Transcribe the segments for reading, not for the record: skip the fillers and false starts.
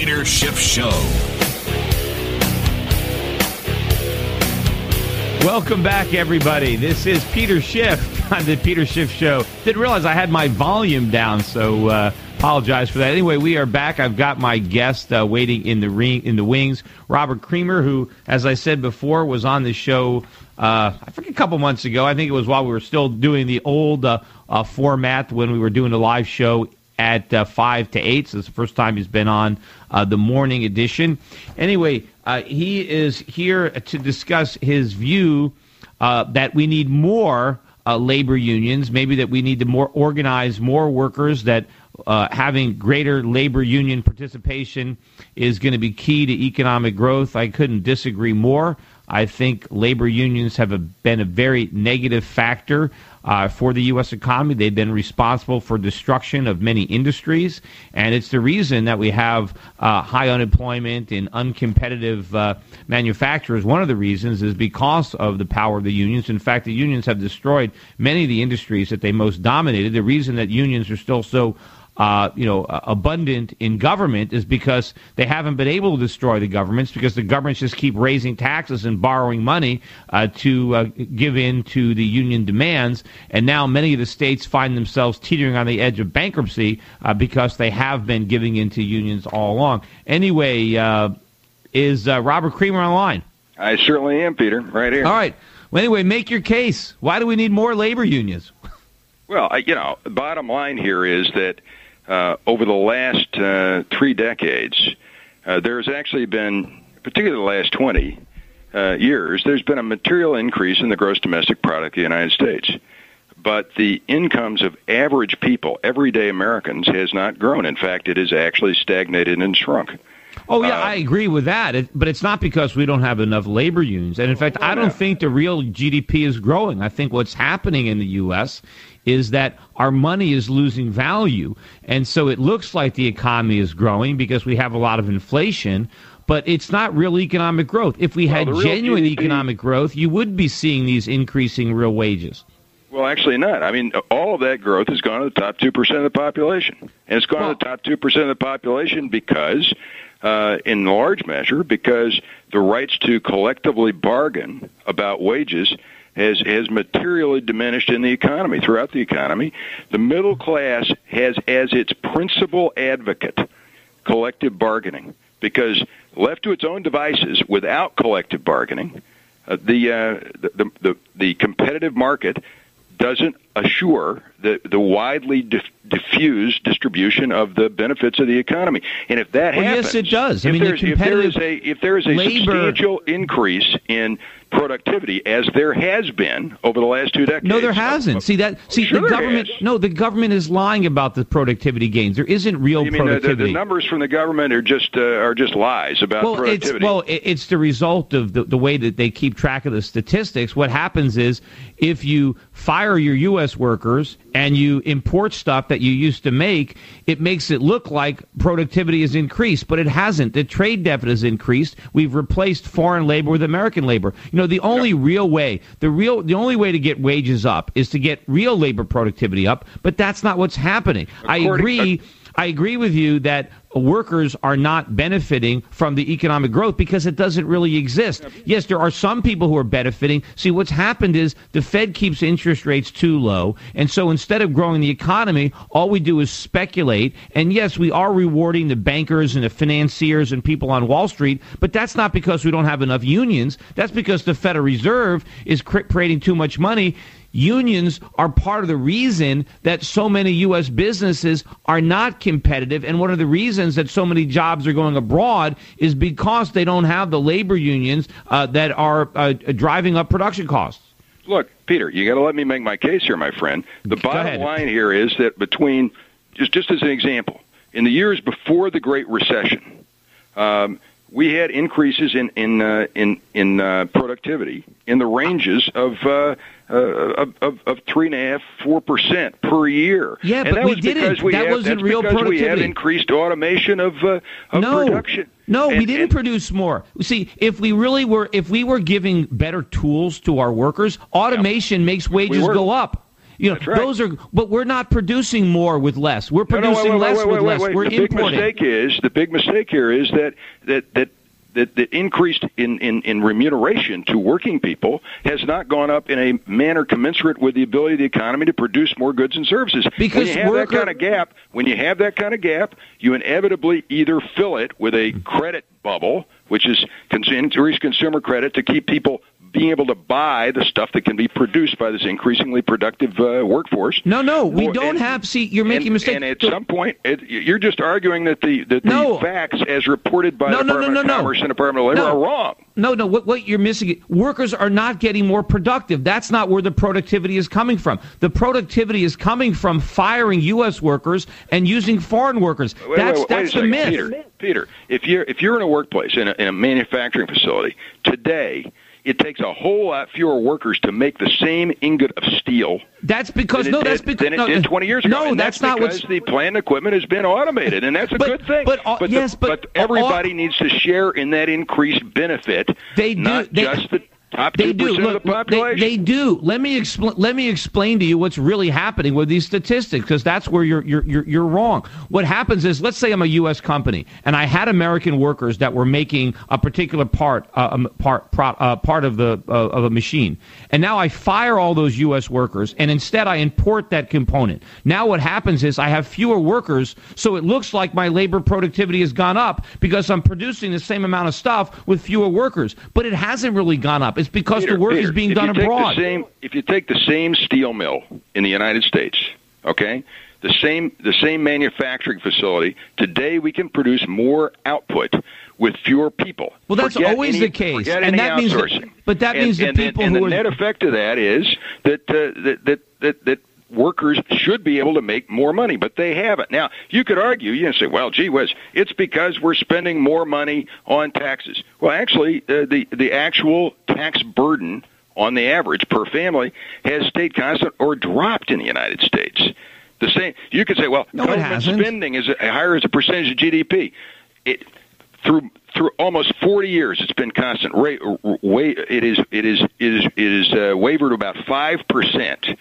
Peter Schiff Show. Welcome back, everybody. This is Peter Schiff on the Peter Schiff Show. Didn't realize I had my volume down, so apologize for that. Anyway, we are back. I've got my guest waiting in the wings, Robert Creamer, who, as I said before, was on the show I think a couple months ago. I think it was while we were still doing the old format when we were doing a live show at 5 to 8. So it's the first time he's been on the morning edition. Anyway, he is here to discuss his view that we need more labor unions, maybe that we need to more organize more workers, that having greater labor union participation is going to be key to economic growth. I couldn't disagree more. I think labor unions have been a very negative factor for the U.S. economy. They've been responsible for destruction of many industries, and it's the reason that we have high unemployment and uncompetitive manufacturers. One of the reasons is because of the power of the unions. In fact, the unions have destroyed many of the industries that they most dominated. The reason that unions are still so abundant in government is because they haven't been able to destroy the governments, because the governments just keep raising taxes and borrowing money to give in to the union demands. And now many of the states find themselves teetering on the edge of bankruptcy because they have been giving in to unions all along. Anyway, is Robert Creamer online? I certainly am, Peter, right here. All right. Well, anyway, make your case. Why do we need more labor unions? Well, the bottom line here is that over the last 3 decades, there's actually been, particularly the last 20 years, there's been a material increase in the gross domestic product of the United States. But the incomes of average people, everyday Americans, has not grown. In fact, it has actually stagnated and shrunk. Oh, yeah, I agree with that. But it's not because we don't have enough labor unions. And, in fact, I don't think the real GDP is growing. I think what's happening in the U.S. is that our money is losing value. And so it looks like the economy is growing because we have a lot of inflation, but it's not real economic growth. If we had genuine economic growth, you would be seeing these increasing real wages. Well, actually not. I mean, all of that growth has gone to the top 2% of the population. And it's gone to the top 2% of the population because, in large measure, because the rights to collectively bargain about wages has materially diminished in the economy, throughout the economy. The middle class has as its principal advocate collective bargaining, because left to its own devices without collective bargaining, the competitive market doesn't assure the widely diffused distribution of the benefits of the economy. And if that happens, yes, it does. If there is a substantial increase in productivity, as there has been over the last 2 decades. No, there hasn't. The government is lying about the productivity gains. There isn't real productivity. The numbers from the government are just lies about productivity. It's the result of the way that they keep track of the statistics. What happens is, if you fire your U.S. workers and you import stuff that you used to make, it makes it look like productivity has increased, but it hasn't. The trade deficit has increased. We've replaced foreign labor with American labor. The only way to get wages up is to get real labor productivity up, but that's not what's happening. I agree with you that workers are not benefiting from the economic growth because it doesn't really exist. Yes, there are some people who are benefiting. See, what's happened is the Fed keeps interest rates too low, and so instead of growing the economy, all we do is speculate. And yes, we are rewarding the bankers and the financiers and people on Wall Street, but that's not because we don't have enough unions. That's because the Federal Reserve is creating too much money. Unions are part of the reason that so many U.S. businesses are not competitive, and one of the reasons that so many jobs are going abroad is because they don't have the labor unions that are driving up production costs. Look, Peter, you got to let me make my case here, my friend. The bottom line here is that between, just as an example, in the years before the Great Recession, we had increases in productivity in the ranges of 3.5-4% per year. Yeah, and but that we was didn't. Because we that have, wasn't that's real because productivity. We have increased automation of production. No, we didn't produce more. See, if we were giving better tools to our workers, automation makes wages go up. That's right. Those are, but we're not producing more with less. We're producing less with less. We're importing. The big mistake here is that increased in remuneration to working people has not gone up in a manner commensurate with the ability of the economy to produce more goods and services. Because when you have that kind of gap, you inevitably either fill it with a credit bubble, which is increased consumer credit to keep people being able to buy the stuff that can be produced by this increasingly productive workforce. No, we don't have. See, you're making a mistake. And at some point, you're just arguing that the facts, as reported by the Department of Commerce and Department of Labor, are wrong. No. What you're missing, workers are not getting more productive. That's not where the productivity is coming from. The productivity is coming from firing U.S. workers and using foreign workers. That's the myth. Peter, if you're in a workplace in a manufacturing facility today, it takes a whole lot fewer workers to make the same ingot of steel. That's because than it did 20 years ago. No, that's not because the plant equipment has been automated, and that's a good thing. But everybody needs to share in that increased benefit. Not just the top 2% of the population. They do. Let me explain to you what's really happening with these statistics, because that's where you're wrong. What happens is, let's say I'm a U.S. company and I had American workers that were making a particular part of a machine, and now I fire all those U.S. workers, and instead I import that component. Now what happens is I have fewer workers, so it looks like my labor productivity has gone up because I'm producing the same amount of stuff with fewer workers, but it hasn't really gone up. It's because the work is being done abroad. If you take the same steel mill in the United States, okay, the same manufacturing facility, today we can produce more output with fewer people. Well, that's always the case, and that means the net effect of that is that workers should be able to make more money, but they haven't. Now, you could argue, you say, well, gee whiz, it's because we're spending more money on taxes. Well, actually, the actual tax burden on the average per family has stayed constant or dropped in the United States. The same. You could say, well, government spending is higher as a percentage of GDP. Through almost 40 years, it's been constant. It is wavered about 5%.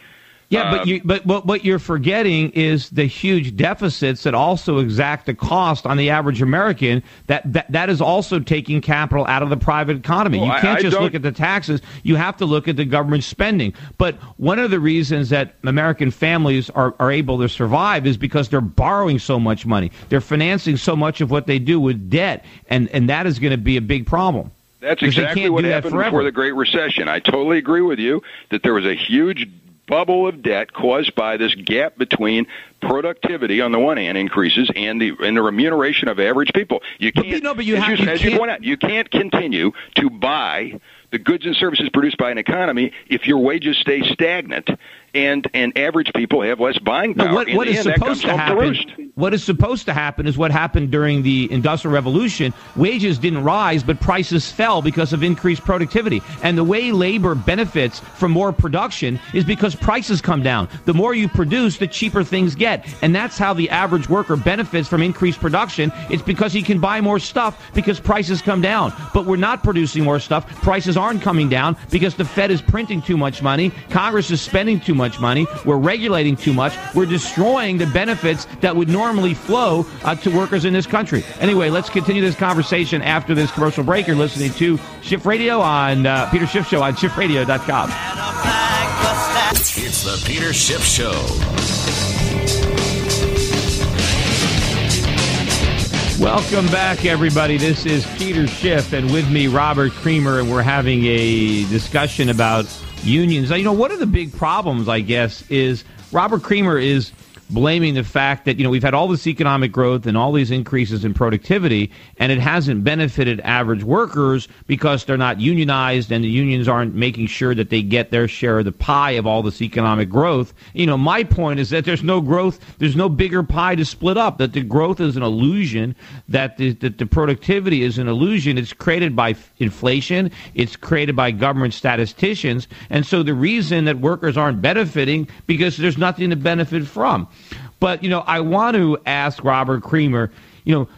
Yeah, but what you're forgetting is the huge deficits that also exact the cost on the average American. That is also taking capital out of the private economy. You can't just look at the taxes. You have to look at the government spending. But one of the reasons that American families are able to survive is because they're borrowing so much money. They're financing so much of what they do with debt, and that is going to be a big problem. That's exactly what happened before the Great Recession. I totally agree with you that there was a huge bubble of debt caused by this gap between productivity on the one hand increases and the remuneration of average people. You can't, as you point out, you can't continue to buy the goods and services produced by an economy if your wages stay stagnant and average people have less buying power. What is supposed to happen? What is supposed to happen is what happened during the Industrial Revolution. Wages didn't rise, but prices fell because of increased productivity. And the way labor benefits from more production is because prices come down. The more you produce, the cheaper things get. And that's how the average worker benefits from increased production. It's because he can buy more stuff because prices come down. But we're not producing more stuff. Prices aren't coming down because the Fed is printing too much money. Congress is spending too much money. We're regulating too much. We're destroying the benefits that would normally flow to workers in this country. Anyway, let's continue this conversation after this commercial break. You're listening to Shift Radio on Peter Schiff Show on shiftradio.com. It's the Peter Schiff Show. Welcome back, everybody. This is Peter Schiff, and with me, Robert Creamer, and we're having a discussion about unions. You know, one of the big problems, I guess, is Robert Creamer is blaming the fact that, we've had all this economic growth and all these increases in productivity, and it hasn't benefited average workers because they're not unionized and the unions aren't making sure that they get their share of the pie of all this economic growth. My point is that there's no growth, there's no bigger pie to split up, that the growth is an illusion, that the productivity is an illusion. It's created by inflation, it's created by government statisticians, and so the reason that workers aren't benefiting because there's nothing to benefit from. But, I want to ask Robert Creamer,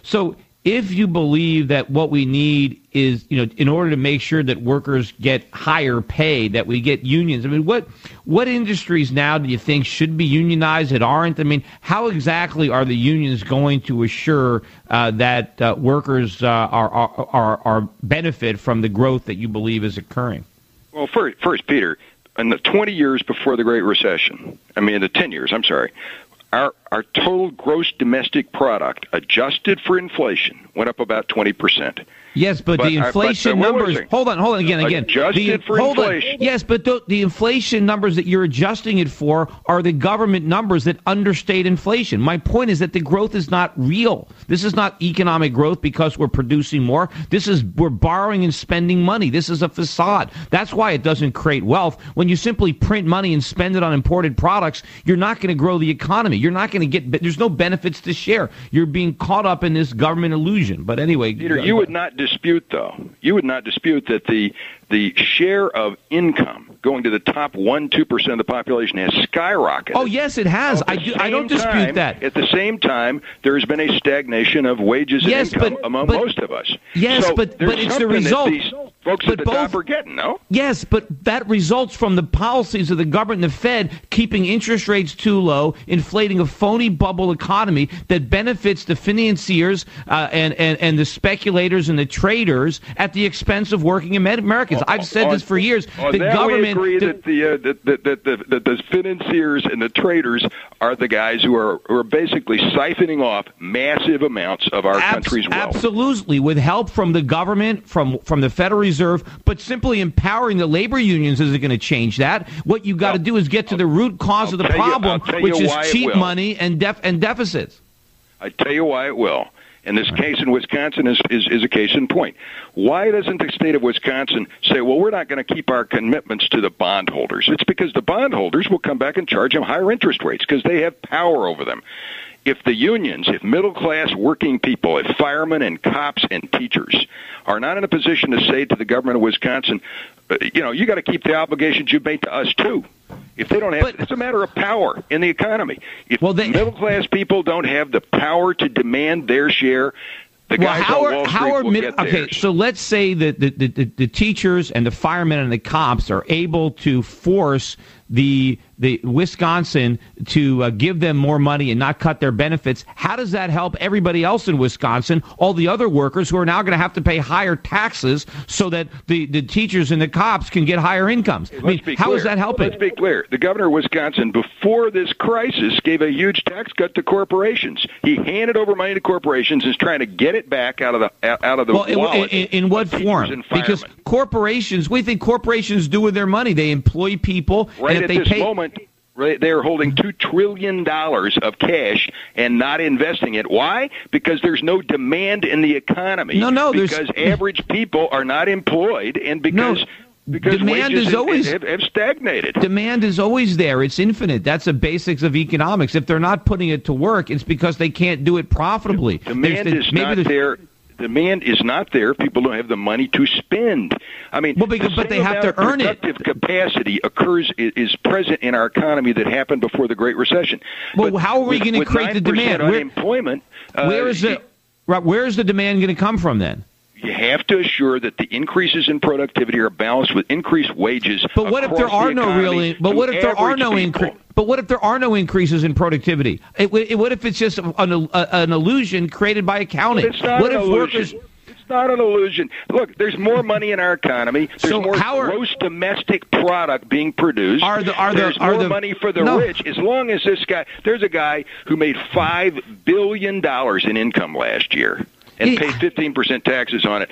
so if you believe that what we need is, in order to make sure that workers get higher pay, that we get unions. I mean, what industries now do you think should be unionized that aren't? I mean, how exactly are the unions going to assure that workers are benefit from the growth that you believe is occurring? Well, first, Peter, in the 20 years before the Great Recession, the 10 years, I'm sorry, our total gross domestic product, adjusted for inflation, went up about 20%. Yes, but the inflation numbers. Hold on, again. Adjusted for inflation. Yes, but the inflation numbers that you're adjusting it for are the government numbers that understate inflation. My point is that the growth is not real. This is not economic growth because we're producing more. We're borrowing and spending money. This is a facade. That's why it doesn't create wealth. When you simply print money and spend it on imported products, you're not going to grow the economy. You're not going to get. There's no benefits to share. You're being caught up in this government illusion. But anyway, Peter, you would not dispute that the share of income going to the top 1-2% of the population has skyrocketed. Oh yes, it has. I don't dispute that. At the same time, there has been a stagnation of wages and income among most of us. Yes, so but it's the result. These folks at the top are getting, no? Yes, but that results from the policies of the government and the Fed keeping interest rates too low, inflating a phony bubble economy that benefits the financiers and the speculators and the traders at the expense of working Americans. I've said this for years. The government. We agree that the financiers and the traders are the guys who are basically siphoning off massive amounts of our country's wealth. Absolutely, with help from the government, from the Federal Reserve, but simply empowering the labor unions isn't going to change that. What you got to do is get to the root cause of the problem, which is cheap money and deficits. I tell you why it will. And this case in Wisconsin is a case in point. Why doesn't the state of Wisconsin say, well, we're not going to keep our commitments to the bondholders? It's because the bondholders will come back and charge them higher interest rates because they have power over them. If the unions, if middle-class working people, if firemen and cops and teachers are not in a position to say to the government of Wisconsin, you got to keep the obligations you've made to us, too. If they don't have, it's a matter of power in the economy. If middle-class people don't have the power to demand their share, the guys on Wall Street will get theirs. Okay, so let's say that the teachers and the firemen and the cops are able to force the Wisconsin to give them more money and not cut their benefits. How does that help everybody else in Wisconsin, all the other workers who are now going to have to pay higher taxes so that the teachers and the cops can get higher incomes? How is that helping? Let's be clear. The governor of Wisconsin, before this crisis, gave a huge tax cut to corporations. He handed over money to corporations and is trying to get it back out of the wallet. In what form? Because corporations, what do you think corporations do with their money? They employ people. Right at this moment, they are holding $2 trillion of cash and not investing it. Why? Because there's no demand in the economy. Because average people are not employed, and because demand wages is always have stagnated. Demand is always there. It's infinite. That's the basics of economics. If they're not putting it to work, it's because they can't do it profitably. Demand is not there. Demand is not there. People don't have the money to spend. But they have to earn it. Productive capacity is present in our economy that happened before the Great Recession. Well, how are we going to create the demand? Unemployment. Where is the demand going to come from then? You have to assure that the increases in productivity are balanced with increased wages. But what if there are no real? But what if there are no increases? But what if there are no increases in productivity? What if it's just an illusion created by accounting? It's not an illusion. It's not an illusion. Look, there's more money in our economy. There's more gross domestic product being produced. There's more money for the rich. As long as there's a guy who made $5 billion in income last year and paid 15% taxes on it.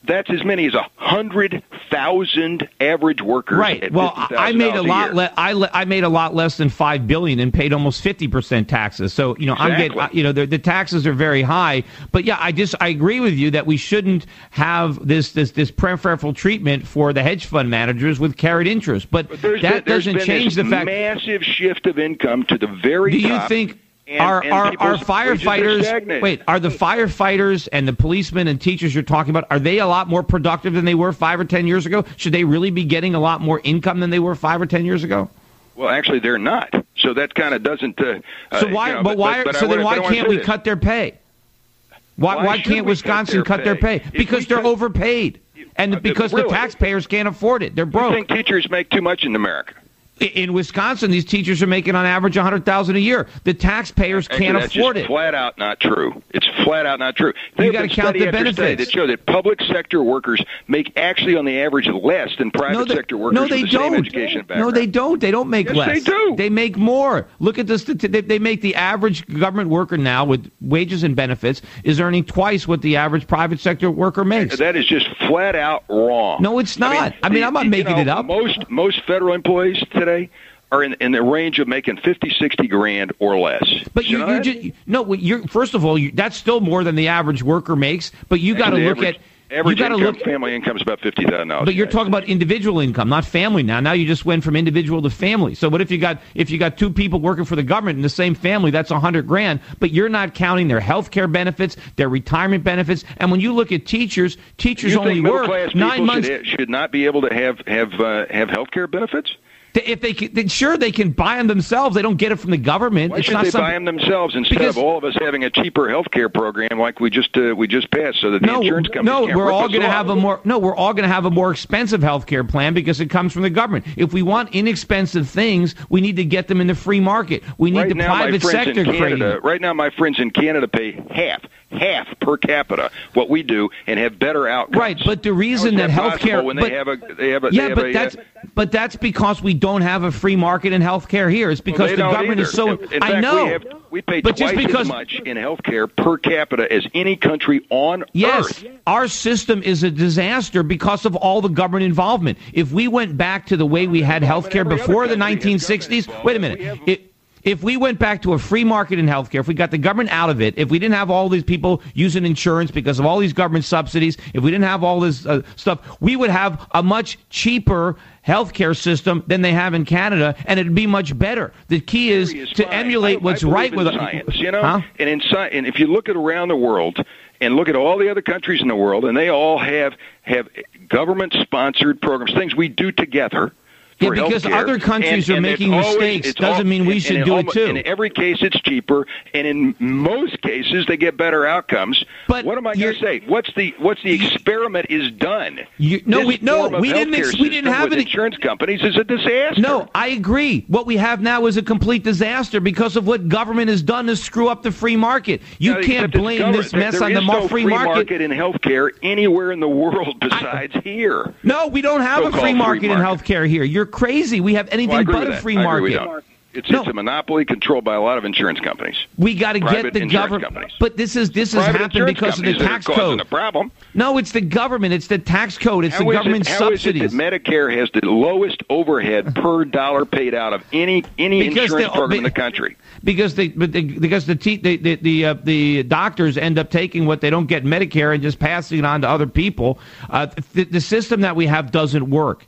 That's as many as 100,000 average workers. Right. Well, I made a lot. I made a lot less than $5 billion and paid almost 50% taxes. So exactly. I'm getting. The taxes are very high. But yeah, I agree with you that we shouldn't have this preferential treatment for the hedge fund managers with carried interest. But that doesn't change the fact. Massive shift of income to the very top. Do you think? Are firefighters? Are the firefighters and the policemen and teachers you're talking about? Are they a lot more productive than they were 5 or 10 years ago? Should they really be getting a lot more income than they were 5 or 10 years ago? Well, actually, they're not. So that kind of doesn't. So why? Why can't we cut their pay? Why can't Wisconsin cut their pay? Because they're overpaid. And because the taxpayers can't afford it. They're broke. You think teachers make too much in America? In Wisconsin, these teachers are making on average $100,000 a year. The taxpayers can't afford it. That's flat out not true. It's flat out not true. You got to count the benefits. That show that public sector workers make actually on the average less than private sector workers with the same education background. No, they don't. They don't make less. Yes, they do. They make more. Look at this. They make the average government worker now with wages and benefits is earning twice what the average private sector worker makes. That is just flat out wrong. No, it's not. I'm not making it up. Most federal employees today are in the range of making 50, 60 grand or less. But first of all, that's still more than the average worker makes. But you got to look at family income is about $50,000. But you're talking about individual income, not family. Now you just went from individual to family. So what if you got two people working for the government in the same family? That's $100 grand. But you're not counting their health care benefits, their retirement benefits, and when you look at teachers only work 9 months. Should not be able to have health care benefits. If they can, sure, they can buy them themselves. They don't get it from the government. Why should they buy them themselves instead of all of us having a cheaper health care program like we just passed, so that the insurance companies can't we're all going to have we're all going to have a more expensive health care plan because it comes from the government. If we want inexpensive things, we need to get them in the free market. We need the private sector creating. Right now, my friends in Canada pay half per capita what we do and have better outcomes. Right, but the reason that health care but that's because we don't have a free market in health care here. It's because the government is so. In fact, we pay twice as much in health care per capita as any country on Earth. Yes, our system is a disaster because of all the government involvement. If we went back to the way we had health care before the 1960s, wait a minute. If we went back to a free market in healthcare, if we got the government out of it, if we didn't have all these people using insurance because of all these government subsidies, if we didn't have all this stuff, we would have a much cheaper healthcare system than they have in Canada, and it'd be much better. The key is to emulate what's right with science, and if you look at around the world and look at all the other countries in the world, and they all have government-sponsored programs, things we do together. Yeah, because other countries are making mistakes doesn't mean we should do it too. In every case, it's cheaper, and in most cases, they get better outcomes. But what am I going to say? What's the experiment is done? We didn't have it. Insurance companies is a disaster. No, I agree. What we have now is a complete disaster because of what government has done to screw up the free market. You can't blame this mess on the free market in healthcare anywhere in the world besides here. No, we don't have a free market in healthcare here. You're crazy. We have anything but a free market. It's a monopoly controlled by a lot of insurance companies. We got to get the government. But this has happened because of the tax code. The problem. No, it's the government. It's the tax code. It's the government subsidies. How is it that Medicare has the lowest overhead per dollar paid out of any insurance program in the country? Because the doctors end up taking what they don't get in Medicare and just passing it on to other people. The system that we have doesn't work.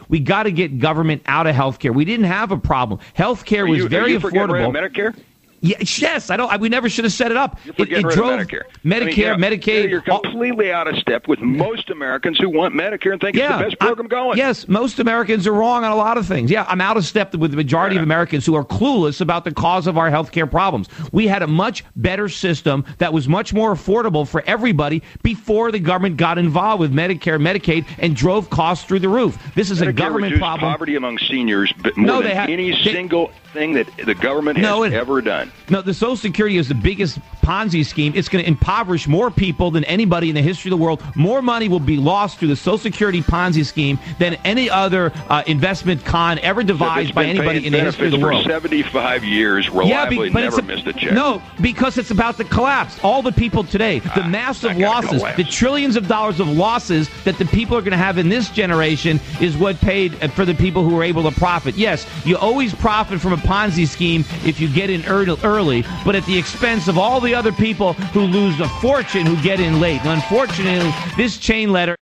We got to get government out of healthcare. We didn't have a problem. Healthcare was very affordable. Medicare? Yes, we never should have set it up. It drove Medicare, Medicaid. You're completely out of step with most Americans who want Medicare and think it's the best program going. Yes, most Americans are wrong on a lot of things. Yeah, I'm out of step with the majority of Americans who are clueless about the cause of our health care problems. We had a much better system that was much more affordable for everybody before the government got involved with Medicare and Medicaid and drove costs through the roof. This is a government problem. Poverty among seniors more than any single thing that the government has ever done. No, the Social Security is the biggest Ponzi scheme. It's going to impoverish more people than anybody in the history of the world. More money will be lost through the Social Security Ponzi scheme than any other investment con ever devised by anybody in the history of the world. For 75 years, reliably never missed a check. No, because it's about to collapse. All the people today, the massive losses, the trillions of dollars of losses that the people are going to have in this generation is what paid for the people who were able to profit. Yes, you always profit from a Ponzi scheme if you get in early, but at the expense of all the other people who lose a fortune who get in late. And unfortunately, this chain letter